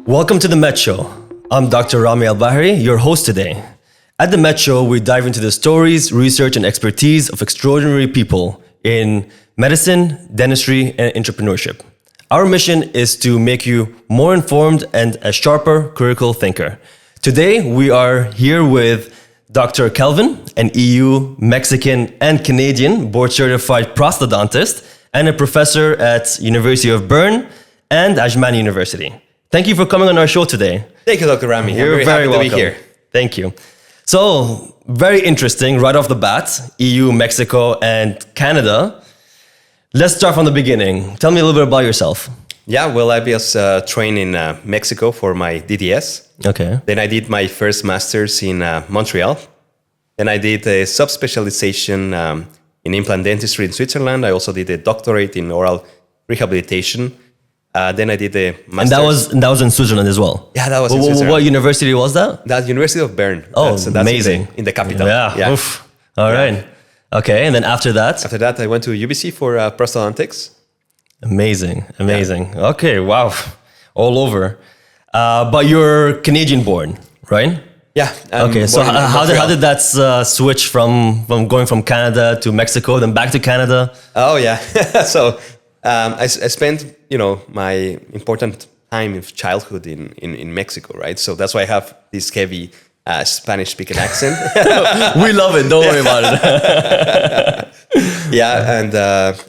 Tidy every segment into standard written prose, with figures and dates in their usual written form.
Welcome to the Met Show. I'm Dr. Rami Al-Bahri, your host today. At the Met Show, we dive into the stories, research, and expertise of extraordinary people in medicine, dentistry, and entrepreneurship. Our mission is to make you more informed and a sharper critical thinker. Today, we are here with Dr. Kelvin, an EU, Mexican, and Canadian board-certified prosthodontist and a professor at University of Bern and Ajman University. Thank you for coming on our show today. Thank you, Dr. Rami. You're I'm very happy welcome. to be here. Thank you. So, very interesting right off the bat, EU, Mexico, and Canada. Let's start from the beginning. Tell me a little bit about yourself. Yeah, well, I was trained in Mexico for my DDS. Okay. Then I did my first master's in Montreal. Then I did a subspecialization in implant dentistry in Switzerland. I also did a doctorate in oral rehabilitation. Then I did a master's. And that was in Switzerland as well? Yeah, that was in Switzerland. What university was that? That's University of Bern. Oh, that's amazing. In the capital. Yeah. Oof. All right. Okay, and then after that? After that, I went to UBC for prosthodontics. Amazing. Yeah. Okay, wow. All over. But you're Canadian born, right? Yeah. Okay, so how did that switch from going from Canada to Mexico, then back to Canada? Oh, yeah. So I spent, my important time of childhood in Mexico, right? So that's why I have this heavy Spanish-speaking accent. We love it. Don't worry about it. Yeah,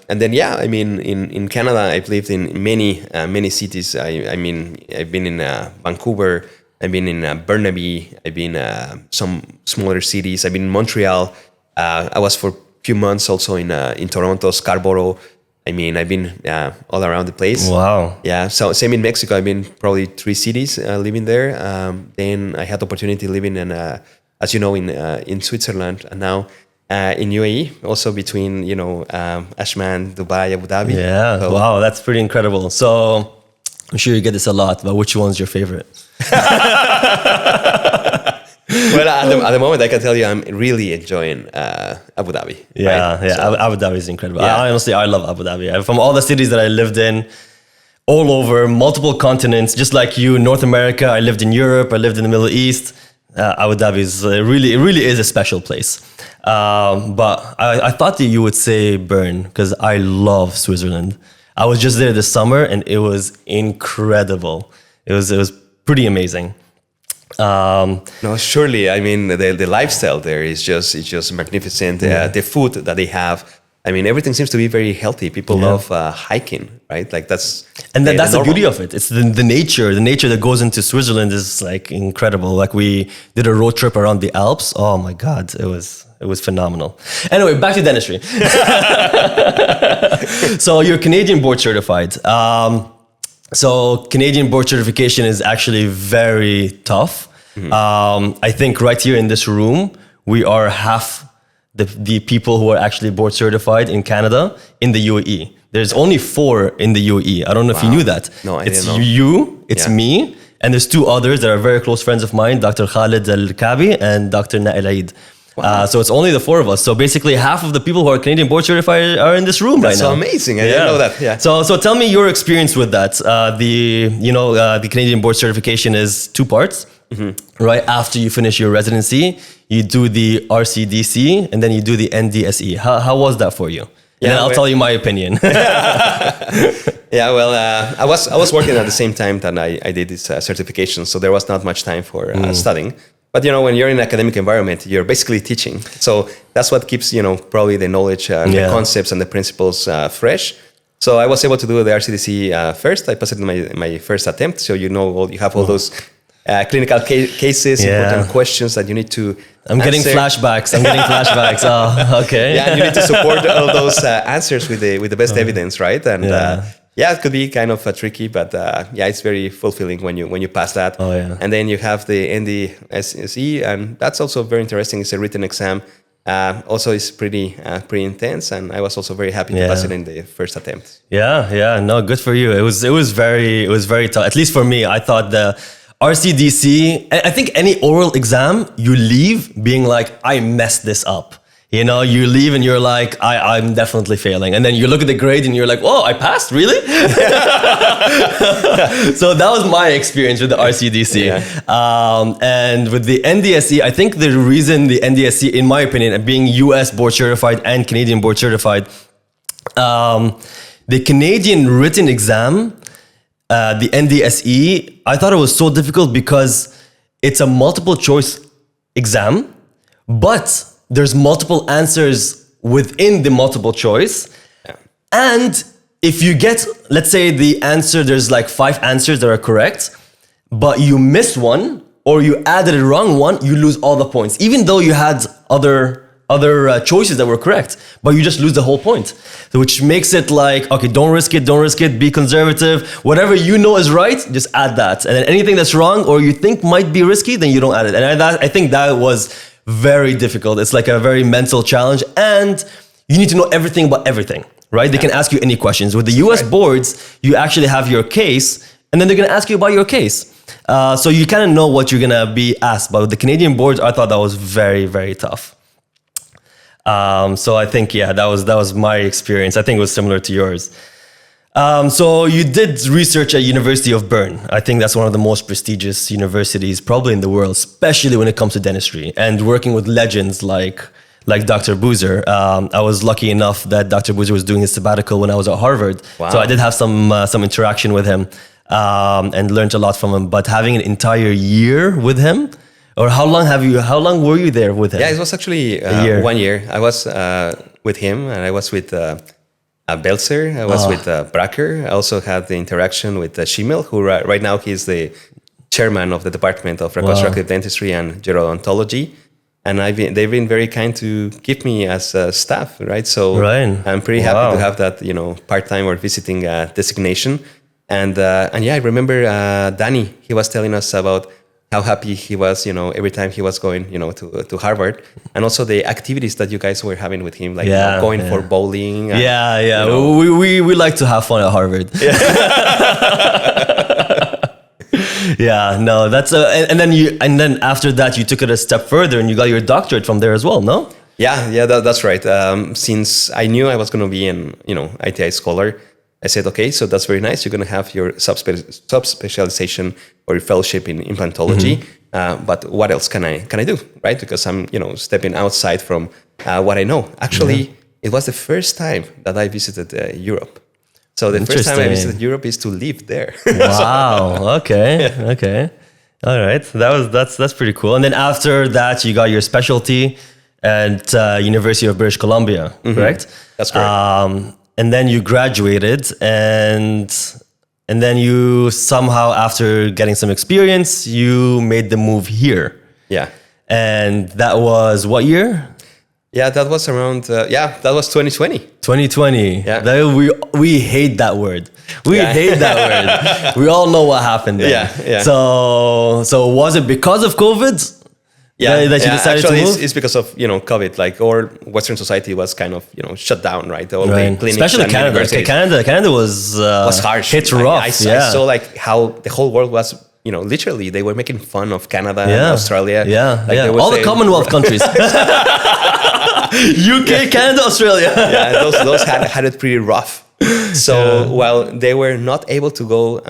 and then in Canada, I've lived in many cities. I've been in Vancouver. I've been in Burnaby. I've been some smaller cities. I've been in Montreal. I was for a few months also in Toronto, Scarborough. I've been all around the place. Wow. Yeah. So same in Mexico. I've been probably 3 cities living there. Then I had the opportunity living in, as you know, in Switzerland, and now in UAE, also between Ajman, Dubai, Abu Dhabi. Yeah. So, wow, that's pretty incredible. So I'm sure you get this a lot, but which one's your favorite? Well, at the moment, I can tell you I'm really enjoying Abu Dhabi. Yeah, right? So, Abu Dhabi is incredible. Yeah. I love Abu Dhabi. From all the cities that I lived in, all over, multiple continents, just like you, North America, I lived in Europe, I lived in the Middle East. Abu Dhabi is really is a special place. But I thought that you would say Bern, because I love Switzerland. I was just there this summer, and it was incredible. It was pretty amazing. No, surely. The lifestyle there is just magnificent. Yeah. The food that they have. Everything seems to be very healthy. People love hiking, right? Like that's the beauty of it. It's the nature. The nature that goes into Switzerland is like incredible. Like we did a road trip around the Alps. Oh my God, it was phenomenal. Anyway, back to dentistry. So you're Canadian board certified. So Canadian board certification is actually very tough. Mm-hmm. I think right here in this room, we are half the people who are actually board certified in Canada in the UAE. There's only 4 in the UAE. I don't know if you knew that. No, I didn't know. It's you, it's me, and there's 2 others that are very close friends of mine, Dr. Khalid Al-Kabi and Dr. Nail Eid. Wow. So it's only the 4 of us. So basically half of the people who are Canadian board certified are in this room right now. That's so amazing. I didn't know that. Yeah. So tell me your experience with that. The Canadian board certification is 2 parts. Mm-hmm. Right after you finish your residency, you do the RCDC and then you do the NDSE. How was that for you? And then I'll tell you my opinion. Yeah, well, I was working at the same time that I did this certification, so there was not much time for studying. But when you're in an academic environment, you're basically teaching. So that's what keeps probably the knowledge, the concepts, and the principles fresh. So I was able to do the RCDC first. I passed it in my first attempt. So you have all those clinical cases, important questions that you need to I'm getting flashbacks. Oh, okay. Yeah, and you need to support all those answers with the best evidence, right? And it could be kind of tricky, but it's very fulfilling when you pass that. Oh, yeah. And then you have the NDSE, and that's also very interesting. It's a written exam. Also, it's pretty intense, and I was also very happy to pass it in the first attempt. Yeah. No, good for you. It was very tough. At least for me, I thought the RCDC. I think any oral exam, you leave being like, I messed this up. You know, you leave and you're like, I'm definitely failing. And then you look at the grade and you're like, whoa, I passed, really? So that was my experience with the RCDC. Yeah. And with the NDSE, I think the reason the NDSE, in my opinion, and being US board certified and Canadian board certified, the Canadian written exam, the NDSE, I thought it was so difficult because it's a multiple choice exam, but there's multiple answers within the multiple choice. Yeah. And if you get, let's say the answer, there's like 5 answers that are correct, but you missed one or you added a wrong one, you lose all the points, even though you had other choices that were correct, but you just lose the whole point. So which makes it like, okay, don't risk it, be conservative. Whatever you know is right, just add that. And then anything that's wrong or you think might be risky, then you don't add it. And I think that was very difficult. It's like a very mental challenge, and you need to know everything about everything, right? They can ask you any questions. With the US boards, you actually have your case, and then they're gonna ask you about your case. So you kind of know what you're gonna be asked. But with the Canadian boards, I thought that was very, very tough. So I think, yeah, that was my experience. I think it was similar to yours. So you did research at University of Bern. I think that's one of the most prestigious universities probably in the world, especially when it comes to dentistry, and working with legends like Dr. Boozer. I was lucky enough that Dr. Boozer was doing his sabbatical when I was at Harvard. Wow. So I did have some interaction with him and learned a lot from him. But having an entire year with him, or how long were you there with him? Yeah, it was actually 1 year. I was with him, and I was with Belzer, I was with Bracker. I also had the interaction with Shimel, who right now he's the chairman of the Department of Reconstructive Dentistry and Gerodontology. And they've been very kind to keep me as staff, right? So I'm pretty happy to have that, part-time or visiting designation. And yeah, I remember Danny, he was telling us about how happy he was, every time he was going, to Harvard, and also the activities that you guys were having with him, like going for bowling. And, we like to have fun at Harvard. Yeah, no, that's and then after that you took it a step further and you got your doctorate from there as well, no? Yeah, that's right. Since I knew I was going to be an ITI scholar, I said, okay, so that's very nice. You're going to have your subspecialization or your fellowship in implantology. But what else can I do, right? Because I'm, stepping outside from what I know. Actually, it was the first time that I visited Europe. So the first time I visited Europe is to live there. Wow. Okay. All right. That's pretty cool. And then after that, you got your specialty at University of British Columbia, correct? That's correct. And then you graduated, and then you somehow, after getting some experience, you made the move here. Yeah. And that was what year? Yeah, that was around, that was 2020. 2020. Yeah. We hate that word. We hate that word. We all know what happened there. Yeah. So was it because of COVID? That you decided actually, to move? it's because of COVID. Like, or Western society was kind of shut down, right? All the clinics, especially and Canada. Okay, Canada was harsh. Hit rough. I saw like how the whole world was. Literally, they were making fun of Canada and Australia. All the Commonwealth countries. UK, Canada, Australia. Those had it pretty rough. So while they were not able to go,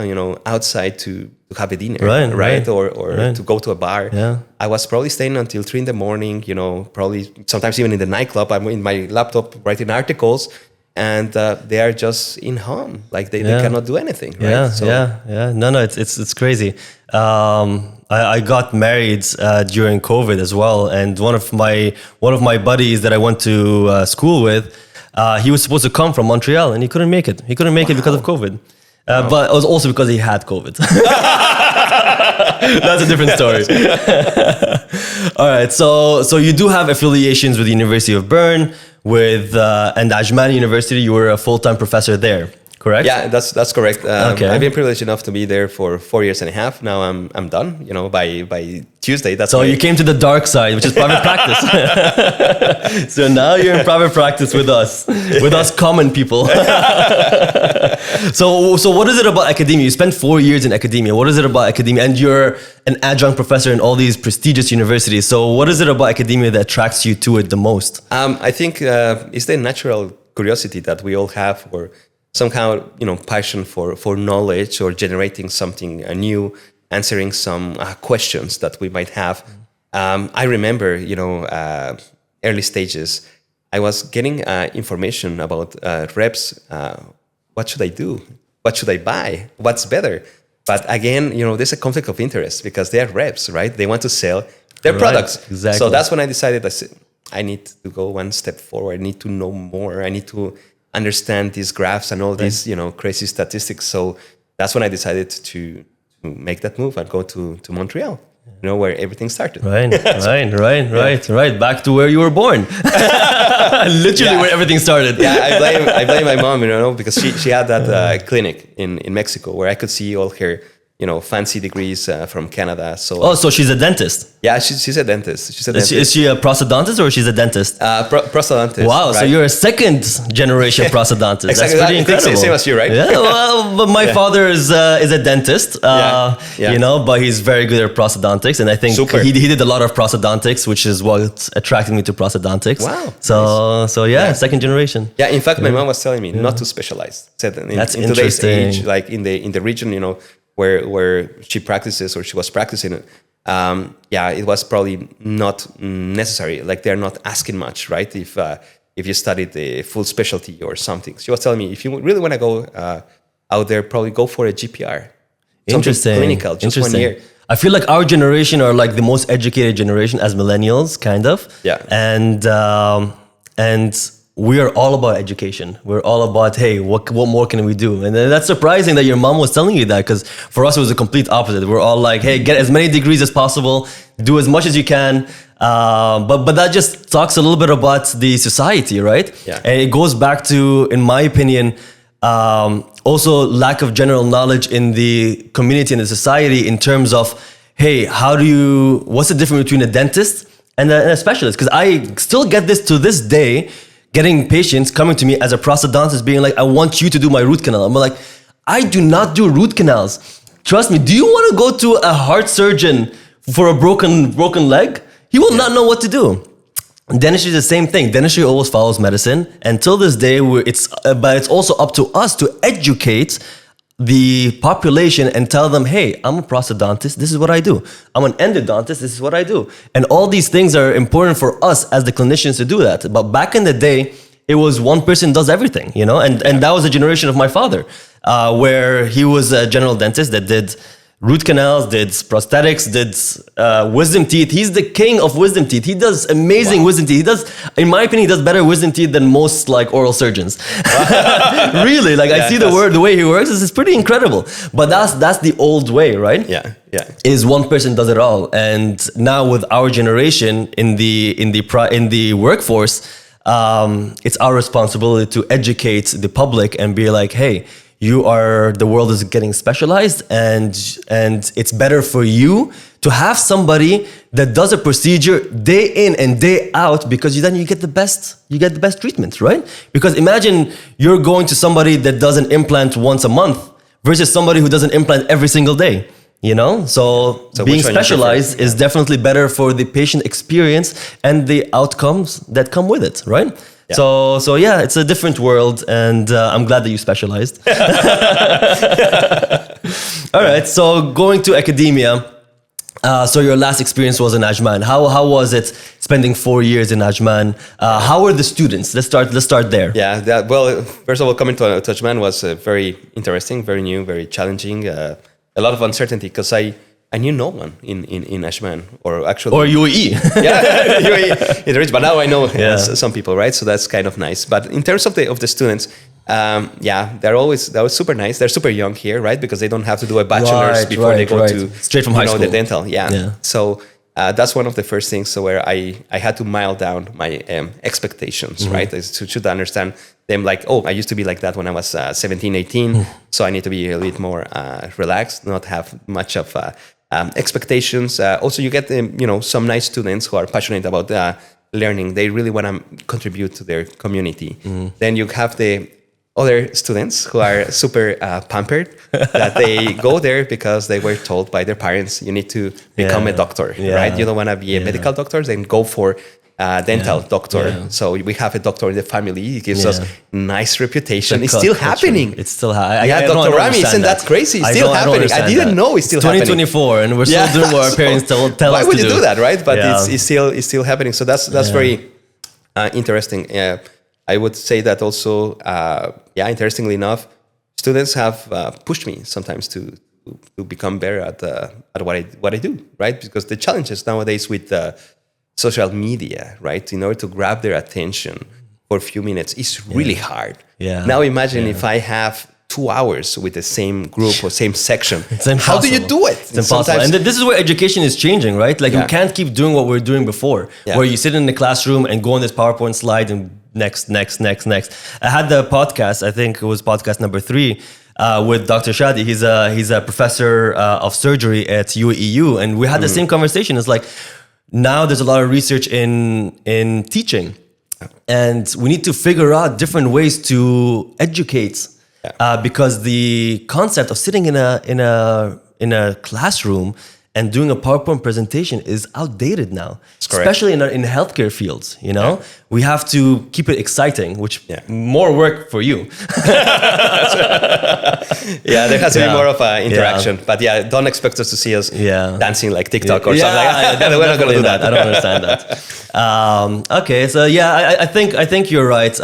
outside to have a dinner, right? Or to go to a bar. Yeah. I was probably staying until 3 a.m, probably sometimes even in the nightclub. I'm in my laptop writing articles, and they are just in home. Like they cannot do anything, right? No, it's crazy. I got married during COVID as well, and one of my buddies that I went to school with, he was supposed to come from Montreal, and he couldn't make it. He couldn't make it because of COVID. But it was also because he had COVID. That's a different story. All right, so you do have affiliations with the University of Bern, and Ajman University. You were a full-time professor there, correct? Yeah, that's correct. I've been privileged enough to be there for 4 years and a half. Now I'm done. By Tuesday. So you came to the dark side, which is private practice. So now you're in private practice with us common people. So what is it about academia? You spent 4 years in academia. What is it about academia? And you're an adjunct professor in all these prestigious universities. So what is it about academia that attracts you to it the most? I think it's the natural curiosity that we all have, or somehow, passion for knowledge, or generating something new, answering some questions that we might have. I remember, early stages, I was getting information about reps. What should I do? What should I buy? What's better? But again, there's a conflict of interest because they are reps, right? They want to sell their products. Exactly. So that's when I decided I need to go one step forward. I need to know more. I need to understand these graphs and all these, crazy statistics. So that's when I decided to make that move and go to Montreal. Where everything started. Right. Back to where you were born. Literally where everything started. Yeah, I blame my mom, because she had that clinic in Mexico where I could see all her, fancy degrees from Canada. So so she's a dentist. Yeah, she's a dentist. Is she a prosthodontist or she's a dentist? Prosthodontist. Wow, right. So you're a second generation prosthodontist. Exactly. That's pretty incredible. Same as you, right? Yeah, well, but my father is a dentist, but he's very good at prosthodontics. And I think he did a lot of prosthodontics, which is what attracted me to prosthodontics. Wow. So second generation. Yeah, in fact, my mom was telling me not to specialize. Said That's in interesting. Today's age, like in the region, where she practices or she was practicing it, it was probably not necessary. Like they're not asking much, right? If you studied the full specialty or something. She was telling me, if you really want to go out there, probably go for a GPR. Interesting. Clinical, just 1 year. I feel like our generation are like the most educated generation as millennials, kind of. Yeah. And we are all about education. We're all about, hey, what more can we do? And that's surprising that your mom was telling you that, because for us, it was the complete opposite. We're all like, hey, get as many degrees as possible, do as much as you can. But that just talks a little bit about the society, right? Yeah. And it goes back to, in my opinion, also lack of general knowledge in the community and the society in terms of, hey, what's the difference between a dentist and a specialist? Because I still get this to this day, getting patients coming to me as a prosthodontist being like, I want you to do my root canal. I'm like, I do not do root canals. Trust me, do you want to go to a heart surgeon for a broken leg? He will not know what to do. Dentistry is the same thing. Dentistry always follows medicine. Until this day, but it's also up to us to educate the population and tell them, hey, I'm a prosthodontist, this is what I do. I'm an endodontist, this is what I do. And all these things are important for us as the clinicians to do that. But back in the day, it was one person does everything, and that was the generation of my father, where he was a general dentist that did root canals, did prosthetics, did wisdom teeth. He's the king of wisdom teeth. He does amazing wisdom teeth. He does, in my opinion, he does better wisdom teeth than most like oral surgeons. Really, I see the way he works. It's pretty incredible. But that's the old way, right? Yeah. Is one person does it all. And now with our generation in the workforce, it's our responsibility to educate the public and be like, hey, the world is getting specialized, and it's better for you to have somebody that does a procedure day in and day out, because then you get the best treatment, right? Because imagine you're going to somebody that does an implant once a month versus somebody who does an implant every single day. So being specialized is definitely better for the patient experience and the outcomes that come with it, right? Yeah. So it's a different world, and I'm glad that you specialized. All right, so going to academia. So your last experience was in Ajman. How was it spending 4 years in Ajman? How were the students? Let's start there. Yeah. Well, first of all, coming to Ajman was very interesting, very new, very challenging. A lot of uncertainty because I knew no one in Ajman, or UAE. Yeah, UAE in the region. But now I know some people, right? So that's kind of nice. But in terms of the students, they're super nice. They're super young here, right? Because they don't have to do a bachelor's before they go to straight from high school. The dental. Yeah. So that's one of the first things. So where I had to mile down my expectations, right? To understand them, like, oh, I used to be like that when I was 17, 18. So I need to be a little bit more relaxed, not have much of expectations. Also, you get some nice students who are passionate about learning. They really want to contribute to their community. Then you have the other students who are super pampered, that they go there because they were told by their parents, you need to become a doctor, right? You don't want to be a medical doctor, then go for dental doctor. Yeah. So we have a doctor in the family. It gives us nice reputation. It's The still culture. happening. It's still happening. Yeah, Dr. Rami, isn't that crazy? It's still happening. I didn't know it's still happening. 2024, and we're still doing what our parents tell us to do. Why would you do that, right? But it's still happening. So that's very interesting. I would say that also, interestingly enough, students have pushed me sometimes to become better at what I do, right? Because the challenges nowadays with social media, right, in order to grab their attention for a few minutes is really hard. Yeah. Now imagine if I have 2 hours with the same group or same section. How do you do it? It's impossible. And this is where education is changing, right? Like we can't keep doing what we're doing before, where you sit in the classroom and go on this PowerPoint slide and next. I had the podcast, I think it was podcast number 3, with Dr. Shadi. He's a professor of surgery at UAEU, and we had the same conversation. It's like, now there's a lot of research in teaching, and we need to figure out different ways to educate, because the concept of sitting in a classroom and doing a PowerPoint presentation is outdated now, especially in healthcare fields. You know, we have to keep it exciting, which more work for you. There has to be more of an interaction. But don't expect us to see us dancing like TikTok or something like that. We're not going to do that. I don't understand that. Okay, so I think you're right.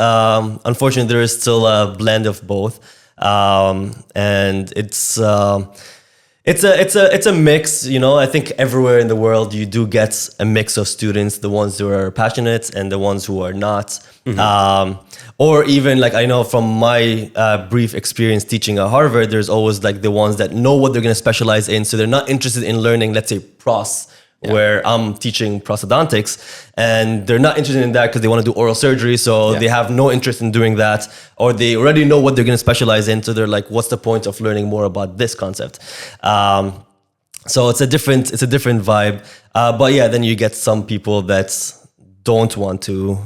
Unfortunately, there is still a blend of both, and it's a mix, you know. I think everywhere in the world you do get a mix of students, the ones who are passionate and the ones who are not. Or even like I know from my brief experience teaching at Harvard, there's always like the ones that know what they're going to specialize in, so they're not interested in learning, let's say, pros. Where I'm teaching prosthodontics, and they're not interested in that because they want to do oral surgery, so they have no interest in doing that, or they already know what they're going to specialize in, so they're like, what's the point of learning more about this concept? So it's a different vibe, but then you get some people that don't want to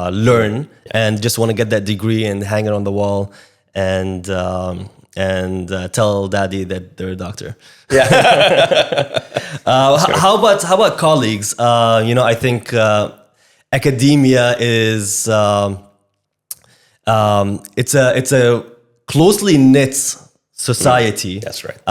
learn and just want to get that degree and hang it on the wall and tell daddy that they're a doctor. How about colleagues? I think academia is it's a closely knit society. That's right.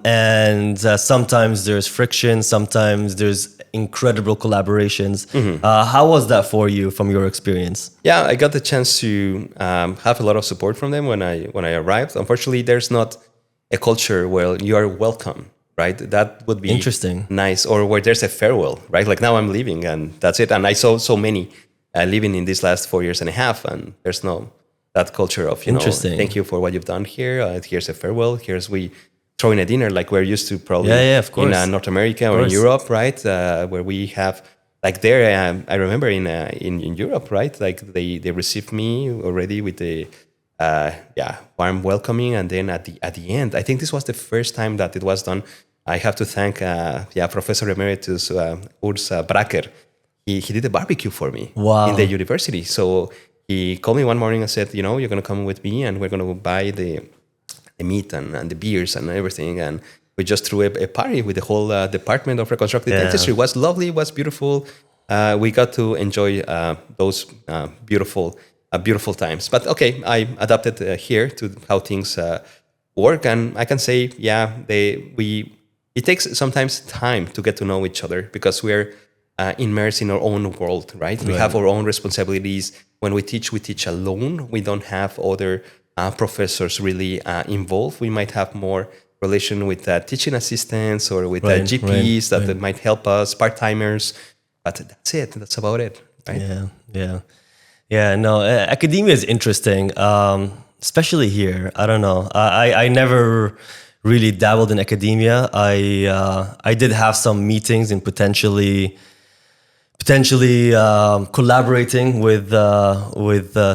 And sometimes there's friction, sometimes there's incredible collaborations. How was that for you from your experience? Yeah, I got the chance to have a lot of support from them when I arrived. Unfortunately, there's not a culture where you are welcome, right? That would be interesting, nice, or where there's a farewell, right? Like now I'm leaving and that's it. And I saw so many living in these last 4 years and a half, and there's no that culture of, thank you for what you've done here. Here's a farewell. Here's we throwing a dinner like we're used to probably of course. In North America or in Europe, right? Where we have like there. I remember in Europe, right? Like they received me already with the warm welcoming, and then at the end, I think this was the first time that it was done. I have to thank Professor Emeritus Urs Bracker. He did a barbecue for me in the university. So he called me one morning and said, you're going to come with me and we're going to buy the meat and the beers and everything. And we just threw a party with the whole department of reconstructive dentistry. It was lovely. It was beautiful. We got to enjoy those beautiful times. But okay, I adapted here to how things work. And I can say, it takes sometimes time to get to know each other because we're immersed in our own world, right? We have our own responsibilities. When we teach alone. We don't have other professors really involved. We might have more relation with teaching assistants or with GPs that might help us, part-timers. But that's it. That's about it, right? Yeah. No, academia is interesting, especially here. I don't know. I never really dabbled in academia. I did have some meetings and potentially collaborating with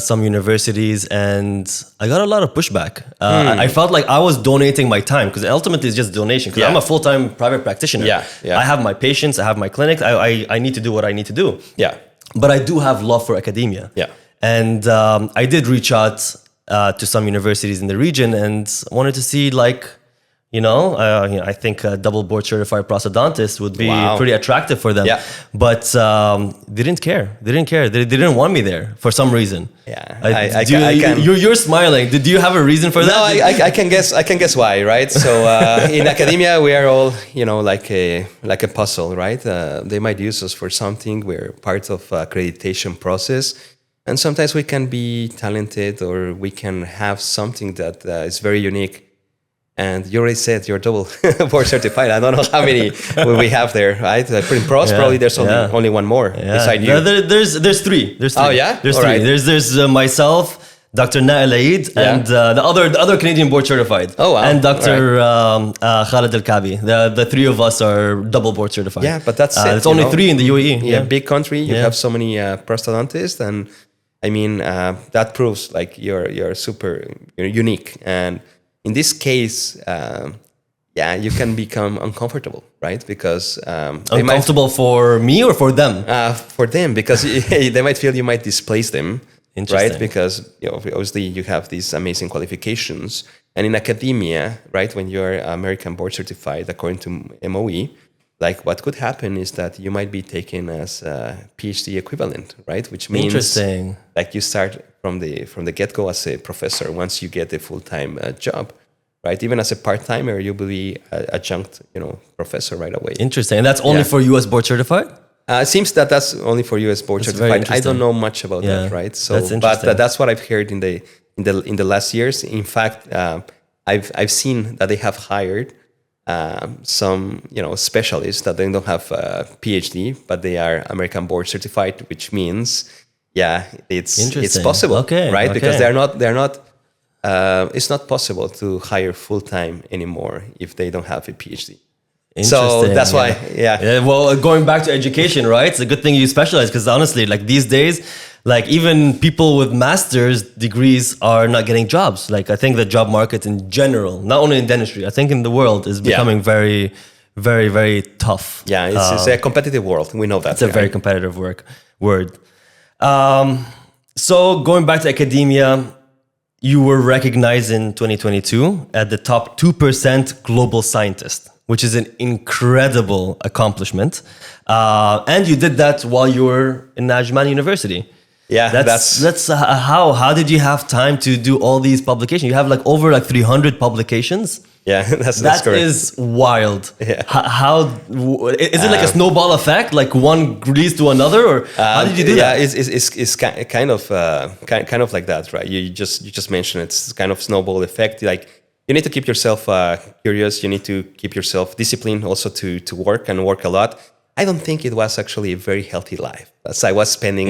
some universities, and I got a lot of pushback. I felt like I was donating my time because ultimately it's just donation. Because I'm a full-time private practitioner. I have my patients, I have my clinic. I need to do what I need to do. But I do have love for academia. And I did reach out to some universities in the region and wanted to see like, I think a double board certified prosthodontist would be pretty attractive for them. Yeah. But they didn't care. They didn't want me there for some reason. Yeah, I can. You're smiling. Do you have a reason for that? No, I can guess. I can guess why, right? So in academia, we are all, like a puzzle, right? They might use us for something. We're part of accreditation process, and sometimes we can be talented or we can have something that is very unique. And you already said you're double board certified. I don't know how many we have there, right? In pros, probably there's only one more beside you. No, there's three. Oh yeah, there's all three. Right. There's myself, Dr. Nael Aid, and the other Canadian board certified. Oh wow, and Dr. Khalid Al Kabi. The three of us are double board certified. Yeah, but that's it. It's only three in the UAE. Yeah, big country. You have so many prosthodontists, and I mean that proves like you're super unique. And in this case, you can become uncomfortable, right? Because uncomfortable for me or for them? For them, because they might feel you might displace them, right? Because obviously you have these amazing qualifications, and in academia, right, when you're American board certified according to MOE, like what could happen is that you might be taken as a PhD equivalent, right? Which means like you start from the get-go as a professor once you get a full-time job, right? Even as a part-timer, you'll be adjunct, professor right away. Interesting. And that's only for US board certified? It seems that that's only for US board certified. I don't know much about that, right? So, but that's what I've heard in the last years. In fact, I've seen that they have hired some specialists that they don't have a PhD, but they are American board certified, which means it's possible, right? Because they're not. It's not possible to hire full time anymore if they don't have a PhD. So that's why, well, going back to education, right? It's a good thing you specialize because honestly, like these days, like even people with master's degrees are not getting jobs. Like I think the job market in general, not only in dentistry, I think in the world is becoming very, very, very tough. Yeah, it's a competitive world. We know that. It's a very competitive word. So going back to academia, you were recognized in 2022 at the top 2% global scientist, which is an incredible accomplishment. And you did that while you were in Najman University. Yeah, that's how did you have time to do all these publications? You have like over 300 publications. Yeah, that's correct. That is wild. Yeah. How is it like a snowball effect? Like one leads to another, or how did you do that? It's kind of like that, right? You just mentioned it's kind of snowball effect. Like you need to keep yourself curious. You need to keep yourself disciplined, also to work and work a lot. I don't think it was actually a very healthy life. As I was spending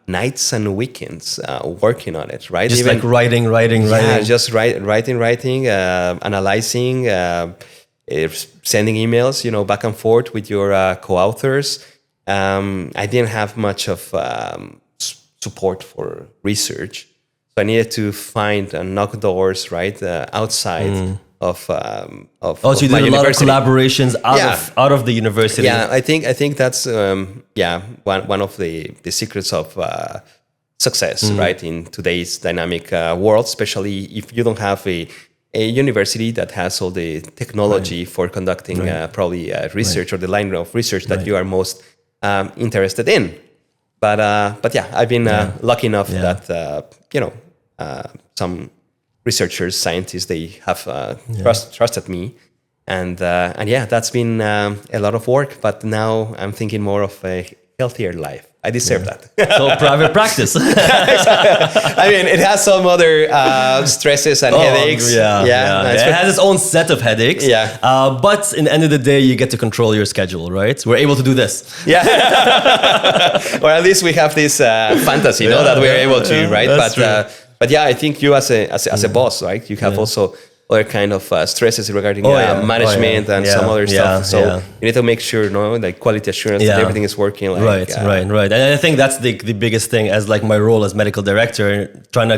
nights and weekends working on it, right? Just like writing. Yeah, just writing, analyzing, sending emails, back and forth with your co-authors. I didn't have much of support for research, so I needed to find and knock doors right outside. So you did a lot of collaborations out of the university. Yeah, I think that's one of the secrets of success, right, in today's dynamic world, especially if you don't have a university that has all the technology for conducting probably research or the line of research that you are most interested in. But I've been lucky enough that some researchers, scientists, they have trusted me, and that's been a lot of work. But now I'm thinking more of a healthier life. I deserve that. So private practice. I mean, it has some other stresses and headaches. Yeah. It has its own set of headaches. Yeah. But in the end of the day, you get to control your schedule, right? We're able to do this. Yeah. Or at least we have this fantasy, that we're able to, right? But I think you as a boss, right? You have also other kind of stresses regarding management and some other stuff. So you need to make sure, like quality assurance that everything is working. Like, right. And I think that's the biggest thing as like my role as medical director, trying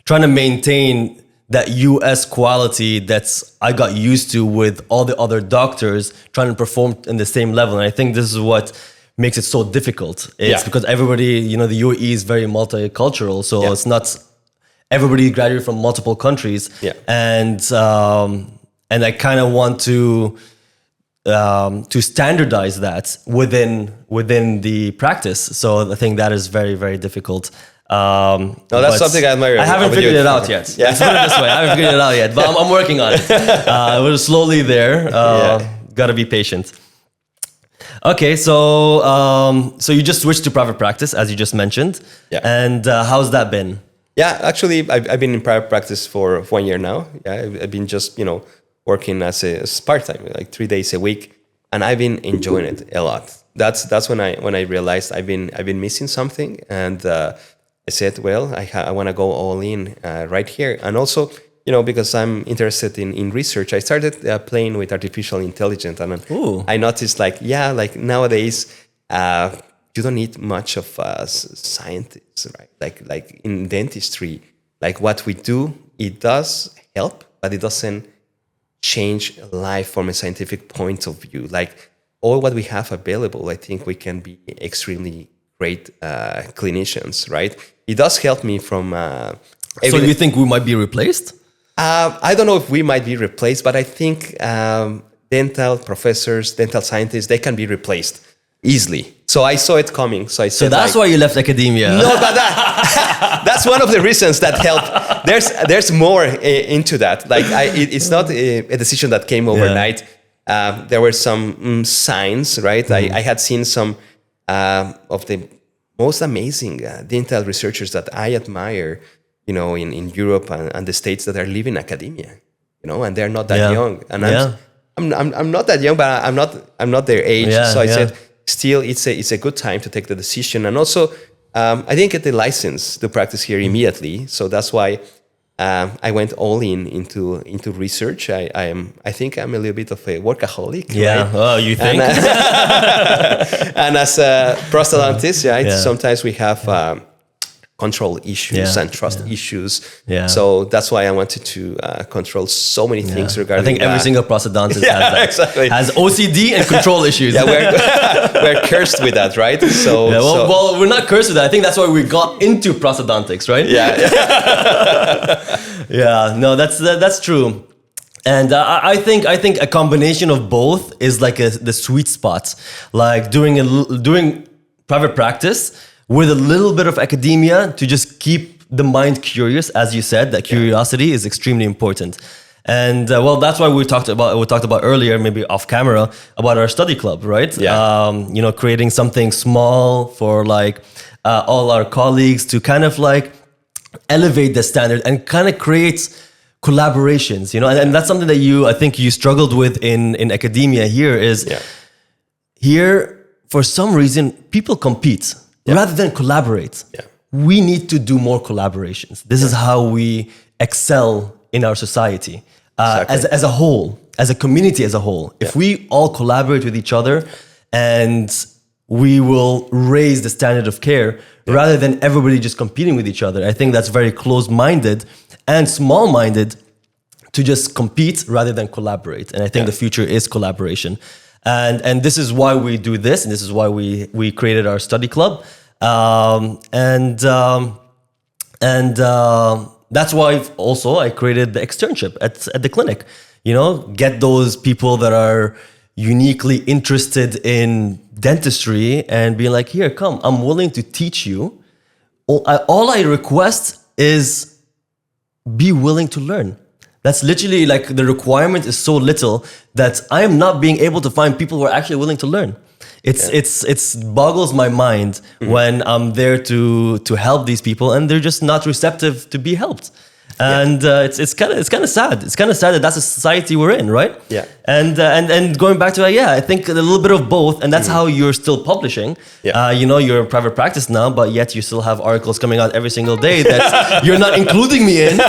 to maintain that US quality that's I got used to with all the other doctors trying to perform in the same level. And I think this is what makes it so difficult. It's because everybody, the UAE is very multicultural, so it's not everybody graduated from multiple countries. Yeah. And I kind of want to standardize that within the practice. So I think that is very, very difficult. No, that's something I admire. I haven't figured it out yet. Yeah. Let's put it this way. I haven't figured it out yet, but I'm working on it. We're slowly there. Got to be patient. Okay, so you just switched to private practice, as you just mentioned. Yeah. And how's that been? Yeah, actually, I've been in private practice for 1 year now. Yeah, I've been just, working as part-time, like 3 days a week, and I've been enjoying it a lot. That's when I realized I've been missing something, and I said, well, I want to go all in right here. And also, because I'm interested in research, I started playing with artificial intelligence, and I noticed like nowadays you don't need much of scientists, right? Like in dentistry, like what we do, it does help, but it doesn't change life from a scientific point of view. Like all what we have available, I think we can be extremely great clinicians, right? It does help me from... So you think we might be replaced? I don't know if we might be replaced, but I think dental professors, dental scientists, they can be replaced easily. So I saw it coming. So I said, so that's why you left academia. No, but that's one of the reasons that helped. There's more into that. Like it's not a decision that came overnight. Yeah. There were some signs, right? Mm-hmm. I had seen some of the most amazing dental researchers that I admire, in Europe and the States that are leaving academia, and they're not that young. And I'm not that young, but I'm not their age. So I said, still, it's a good time to take the decision. And also, I didn't get the license to practice here immediately. So that's why I went all into research. I think I'm a little bit of a workaholic. Yeah. Right? Oh, you think? And as a prosthodontist, right? Yeah. Sometimes we have control issues and trust issues. Yeah. So that's why I wanted to control so many things regarding. I think every single prosthodontist has that. Exactly. Has OCD and control issues. Yeah, we're cursed with that, right? So, well, we're not cursed with that. I think that's why we got into prosthodontics, right? Yeah. Yeah. No, that's true. And I think a combination of both is like the sweet spot. Like doing private practice with a little bit of academia to just keep the mind curious, as you said. That curiosity is extremely important. And that's why we talked about earlier, maybe off camera, about our study club, right? Yeah. Creating something small for like all our colleagues to kind of like elevate the standard and kind of create collaborations, and that's something that I think you struggled with in academia here is here, for some reason, people compete rather than collaborate. Yeah. We need to do more collaborations. This is how we excel in our society as a whole, as a community as a whole. If we all collaborate with each other, and we will raise the standard of care rather than everybody just competing with each other. I think that's very close-minded and small-minded to just compete rather than collaborate. And I think the future is collaboration. And this is why we do this, and this is why we created our study club. And that's why also I created the externship at the clinic. Get those people that are uniquely interested in dentistry and being like, here, come, I'm willing to teach you. All I request is be willing to learn. That's literally like the requirement is so little that I am not being able to find people who are actually willing to learn. It's boggles my mind when I'm there to help these people and they're just not receptive to be helped. And it's kind of sad. It's kind of sad that that's a society we're in, right? Yeah. And going back to I think a little bit of both, and that's how you're still publishing. Yeah. You're in private practice now, but yet you still have articles coming out every single day that you're not including me in.